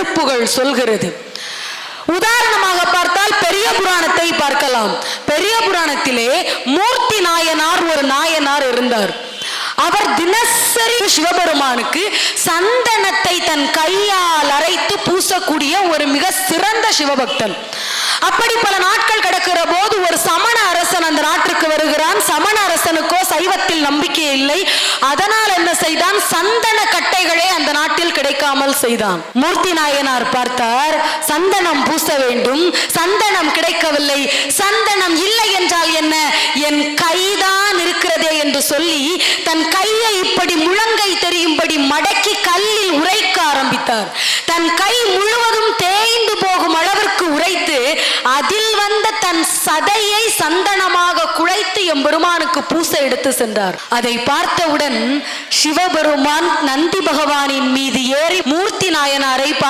திருப்புகழ் சொல்கிறது. உதாரணமாக பார்த்தால் பெரிய புராணத்தை பார்க்கலாம். பெரிய புராணத்திலே மூர்த்தி நாயனார் ஒரு நாயனார் இருந்தார். அவர் தினசரி சிவபெருமானுக்கு சந்தனத்தை தன் கையால் அரைத்து பூசக்கூடிய ஒரு மிக சிறந்த சிவபக்தன். அப்படி பல நாட்கள் கிடக்கிற போது ஒரு சமண அரசன் அந்த நாட்டிற்கு வருகிறான். சமண அரசனுக்கோ சைவத்தில் நம்பிக்கை இல்லை. அதனால் என்ன செய்தான்? சந்தன கட்டைகளே அந்த நாட்டில் கிடைக்காமல் செய்தான். மூர்த்தி நாயனார் பார்த்தார், சந்தனம் பூச வேண்டும், சந்தனம் கிடைக்கவில்லை. சந்தனம் இல்லை என்றால் என்ன, என் கைதான் இருக்கிறதே என்று சொல்லி தன் கையை இப்படி முழங்கை தெரியும்படி மடக்கி கல்லில் உரைக்க ஆரம்பித்தார். தன் கை முழுவதும் தேய்ந்து போகும் அளவிற்கு உரைத்து அதில் வந்த தன் சதையை சந்தனமாக குழைத்து எம்பெருமானுக்கு பூச எடுத்து சென்றார். அதை பார்த்தவுடன் சிவபெருமான் நந்தி பகவானின் மீது ஏறி மூர்த்தி நாயனாரை